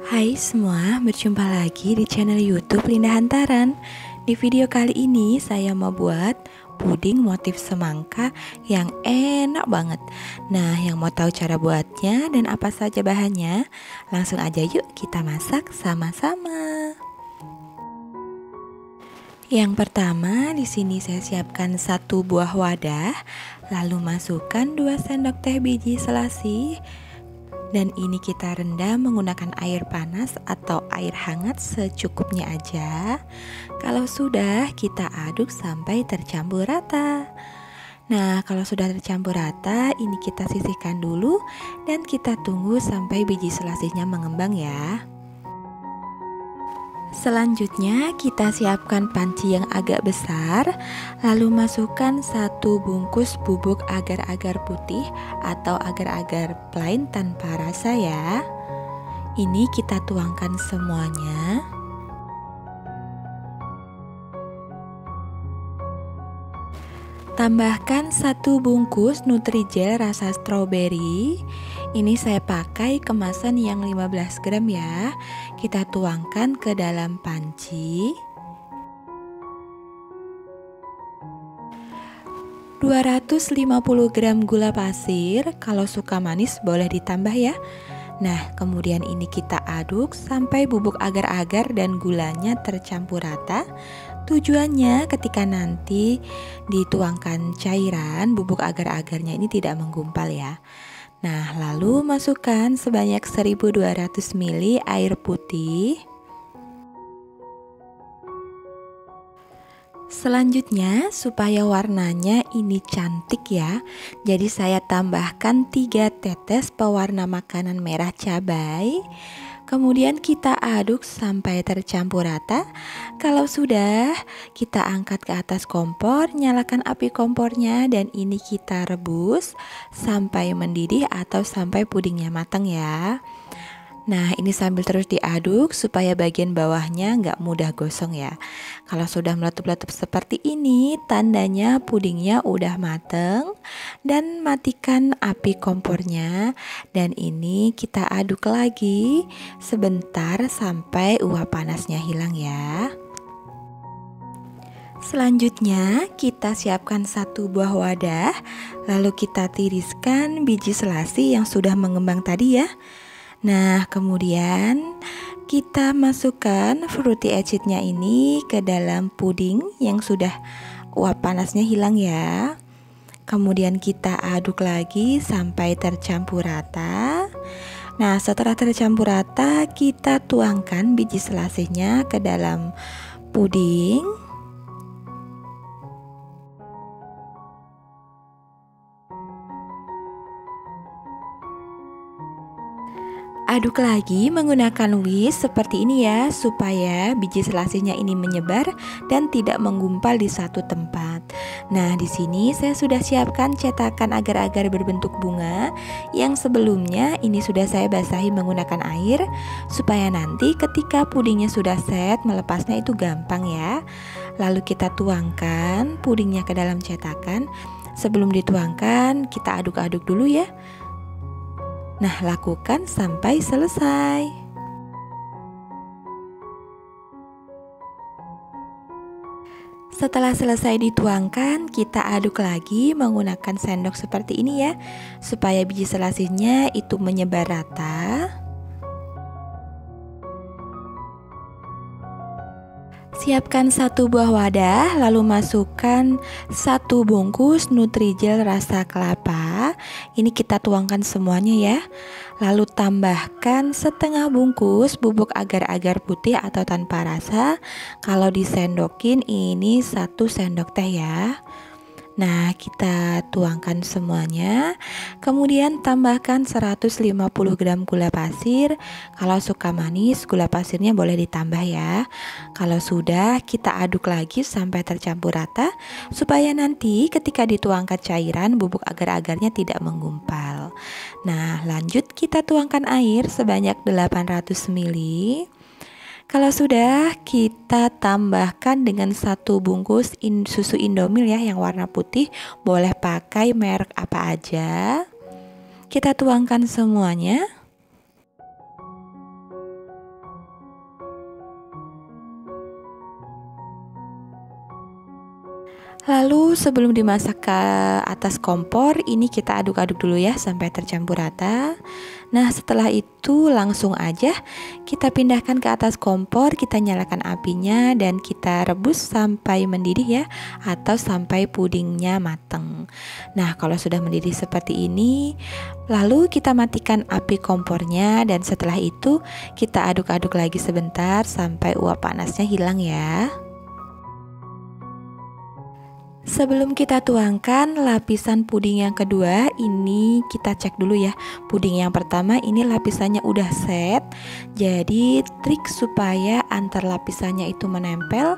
Hai semua, berjumpa lagi di channel YouTube Linda Hantaran. Di video kali ini saya mau buat puding motif semangka yang enak banget. Nah, yang mau tahu cara buatnya dan apa saja bahannya, langsung aja yuk kita masak sama-sama. Yang pertama, di sini saya siapkan 1 buah wadah, lalu masukkan 2 sendok teh biji selasi. Dan ini kita rendam menggunakan air panas atau air hangat secukupnya aja. Kalau sudah, kita aduk sampai tercampur rata. Nah, kalau sudah tercampur rata, ini kita sisihkan dulu dan kita tunggu sampai biji selasihnya mengembang ya. Selanjutnya kita siapkan panci yang agak besar, lalu masukkan 1 bungkus bubuk agar-agar putih atau agar-agar plain tanpa rasa ya. Ini kita tuangkan semuanya. Tambahkan 1 bungkus Nutrijel rasa stroberi. Ini saya pakai kemasan yang 15 gram ya. Kita tuangkan ke dalam panci. 250 gram gula pasir, kalau suka manis boleh ditambah ya. Nah, kemudian ini kita aduk sampai bubuk agar-agar dan gulanya tercampur rata. Tujuannya ketika nanti dituangkan cairan, bubuk agar-agarnya ini tidak menggumpal ya. Nah, lalu masukkan sebanyak 1200 ml air putih. Selanjutnya, supaya warnanya ini cantik ya, jadi saya tambahkan 3 tetes pewarna makanan merah cabai. Kemudian kita aduk sampai tercampur rata. Kalau sudah, kita angkat ke atas kompor, nyalakan api kompornya dan ini kita rebus sampai mendidih atau sampai pudingnya matang ya. Nah, ini sambil terus diaduk supaya bagian bawahnya nggak mudah gosong ya. Kalau sudah meletup-letup seperti ini, tandanya pudingnya udah mateng. Dan matikan api kompornya. Dan ini kita aduk lagi sebentar sampai uap panasnya hilang ya. Selanjutnya kita siapkan 1 buah wadah. Lalu kita tiriskan biji selasi yang sudah mengembang tadi ya. Nah, kemudian kita masukkan fruity acid-nya ini ke dalam puding yang sudah uap panasnya hilang ya. Kemudian kita aduk lagi sampai tercampur rata. Nah, setelah tercampur rata, kita tuangkan biji selasihnya ke dalam puding. Aduk lagi menggunakan whisk seperti ini ya, supaya biji selasihnya ini menyebar dan tidak menggumpal di satu tempat. Nah, di sini saya sudah siapkan cetakan agar-agar berbentuk bunga yang sebelumnya ini sudah saya basahi menggunakan air supaya nanti ketika pudingnya sudah set melepasnya itu gampang ya. Lalu kita tuangkan pudingnya ke dalam cetakan. Sebelum dituangkan, kita aduk-aduk dulu ya. Nah, lakukan sampai selesai. Setelah selesai dituangkan, kita aduk lagi menggunakan sendok seperti ini ya, supaya biji selasihnya itu menyebar rata. Siapkan 1 buah wadah, lalu masukkan 1 bungkus Nutrijel rasa kelapa. Ini kita tuangkan semuanya ya. Lalu tambahkan setengah bungkus bubuk agar-agar putih atau tanpa rasa. Kalau disendokin ini 1 sendok teh ya. Nah, kita tuangkan semuanya. Kemudian tambahkan 150 gram gula pasir. Kalau suka manis, gula pasirnya boleh ditambah ya. Kalau sudah, kita aduk lagi sampai tercampur rata supaya nanti ketika dituangkan cairan, bubuk agar-agarnya tidak menggumpal. Nah, lanjut kita tuangkan air sebanyak 800 ml. Kalau sudah, kita tambahkan dengan 1 bungkus susu Indomil ya yang warna putih. Boleh pakai merek apa aja. Kita tuangkan semuanya. Lalu sebelum dimasak ke atas kompor, ini kita aduk-aduk dulu ya sampai tercampur rata. Nah, setelah itu langsung aja kita pindahkan ke atas kompor, kita nyalakan apinya dan kita rebus sampai mendidih ya, atau sampai pudingnya mateng. Nah, kalau sudah mendidih seperti ini, lalu kita matikan api kompornya dan setelah itu kita aduk-aduk lagi sebentar sampai uap panasnya hilang ya. Sebelum kita tuangkan lapisan puding yang kedua, ini kita cek dulu ya. Puding yang pertama ini lapisannya udah set. Jadi trik supaya antar lapisannya itu menempel,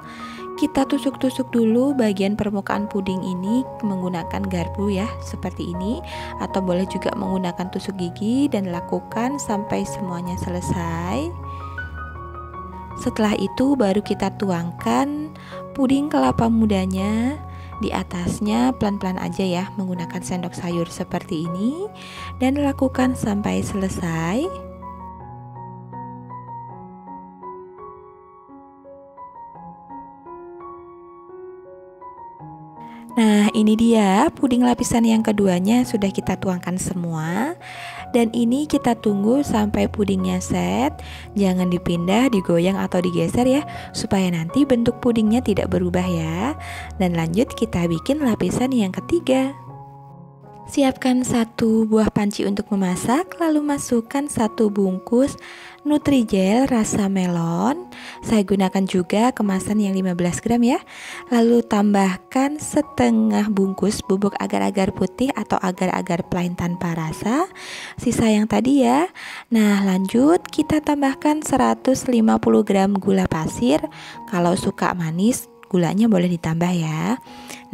kita tusuk-tusuk dulu bagian permukaan puding ini menggunakan garpu ya, seperti ini. Atau boleh juga menggunakan tusuk gigi dan lakukan sampai semuanya selesai. Setelah itu baru kita tuangkan puding kelapa mudanya. Di atasnya pelan-pelan aja ya menggunakan sendok sayur seperti ini dan lakukan sampai selesai. Nah, ini dia puding lapisan yang keduanya sudah kita tuangkan semua. Dan ini kita tunggu sampai pudingnya set. Jangan dipindah, digoyang atau digeser ya, supaya nanti bentuk pudingnya tidak berubah ya. Dan lanjut kita bikin lapisan yang ketiga. Siapkan satu buah panci untuk memasak, lalu masukkan satu bungkus Nutrijel rasa melon. Saya gunakan juga kemasan yang 15 gram ya. Lalu tambahkan setengah bungkus bubuk agar-agar putih atau agar-agar plain tanpa rasa. Sisa yang tadi ya. Nah, lanjut kita tambahkan 150 gram gula pasir. Kalau suka manis, gulanya boleh ditambah ya.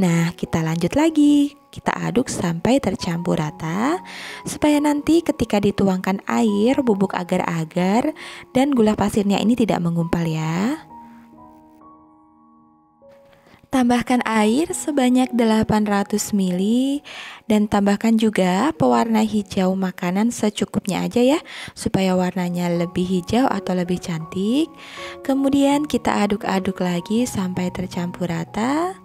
Nah, kita lanjut lagi. Kita aduk sampai tercampur rata supaya nanti ketika dituangkan air, bubuk agar-agar dan gula pasirnya ini tidak menggumpal ya. Tambahkan air sebanyak 800 ml dan tambahkan juga pewarna hijau makanan secukupnya aja ya, supaya warnanya lebih hijau atau lebih cantik. Kemudian kita aduk-aduk lagi sampai tercampur rata.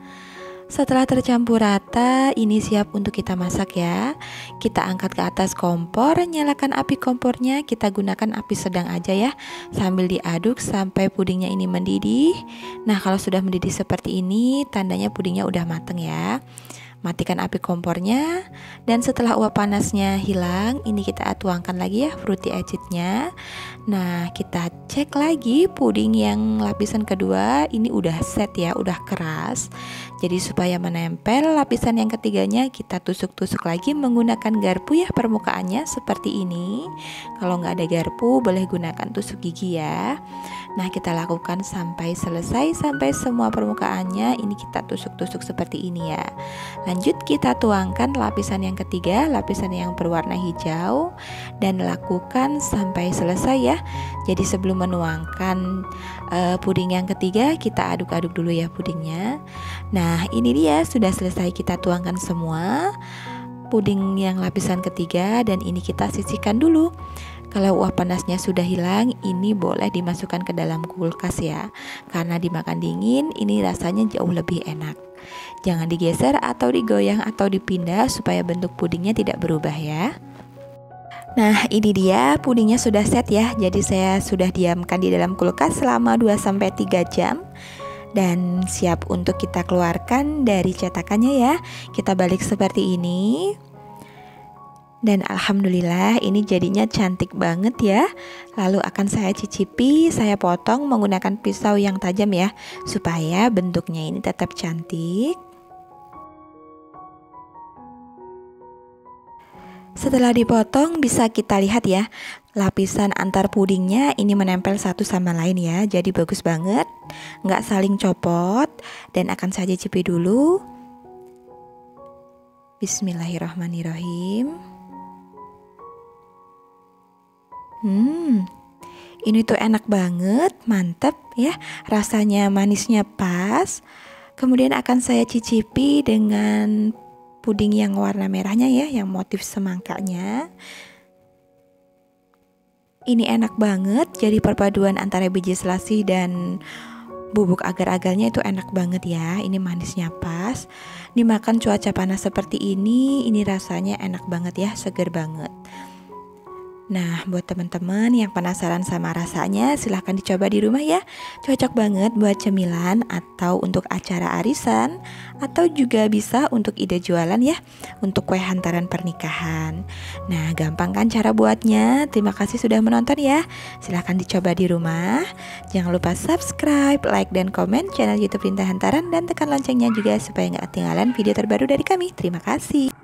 Setelah tercampur rata, ini siap untuk kita masak ya. Kita angkat ke atas kompor, nyalakan api kompornya, kita gunakan api sedang aja ya, sambil diaduk sampai pudingnya ini mendidih. Nah, kalau sudah mendidih seperti ini, tandanya pudingnya udah mateng ya. Matikan api kompornya dan setelah uap panasnya hilang, ini kita tuangkan lagi ya fruity acidnya. Nah, kita cek lagi puding yang lapisan kedua ini udah set ya, udah keras. Jadi supaya menempel lapisan yang ketiganya, kita tusuk-tusuk lagi menggunakan garpu ya permukaannya seperti ini. Kalau nggak ada garpu boleh gunakan tusuk gigi ya. Nah, kita lakukan sampai selesai, sampai semua permukaannya ini kita tusuk-tusuk seperti ini ya. Lanjut kita tuangkan lapisan yang ketiga, lapisan yang berwarna hijau, dan lakukan sampai selesai ya. Jadi sebelum menuangkan puding yang ketiga, kita aduk-aduk dulu ya pudingnya. Nah, ini dia sudah selesai kita tuangkan semua puding yang lapisan ketiga dan ini kita sisihkan dulu. Kalau uap panasnya sudah hilang, ini boleh dimasukkan ke dalam kulkas ya. Karena dimakan dingin, ini rasanya jauh lebih enak. Jangan digeser atau digoyang atau dipindah supaya bentuk pudingnya tidak berubah ya. Nah, ini dia pudingnya sudah set ya. Jadi saya sudah diamkan di dalam kulkas selama 2-3 jam. Dan siap untuk kita keluarkan dari cetakannya ya. Kita balik seperti ini. Dan alhamdulillah ini jadinya cantik banget ya. Lalu akan saya cicipi, saya potong menggunakan pisau yang tajam ya, supaya bentuknya ini tetap cantik. Setelah dipotong bisa kita lihat ya, lapisan antar pudingnya ini menempel satu sama lain ya. Jadi bagus banget, nggak saling copot. Dan akan saya cicipi dulu. Bismillahirrahmanirrahim. Ini tuh enak banget, mantep ya. Rasanya manisnya pas. Kemudian akan saya cicipi dengan puding yang warna merahnya ya, yang motif semangkanya. Ini enak banget, jadi perpaduan antara biji selasih dan Bubuk agar-agarnya itu enak banget ya. Ini manisnya pas. Dimakan cuaca panas seperti ini rasanya enak banget ya, seger banget. Nah, buat teman-teman yang penasaran sama rasanya, silahkan dicoba di rumah ya. Cocok banget buat cemilan atau untuk acara arisan, atau juga bisa untuk ide jualan ya, untuk kue hantaran pernikahan. Nah, gampang kan cara buatnya? Terima kasih sudah menonton ya. Silahkan dicoba di rumah. Jangan lupa subscribe, like, dan komen channel YouTube Rinta Hantaran, dan tekan loncengnya juga supaya nggak ketinggalan video terbaru dari kami. Terima kasih.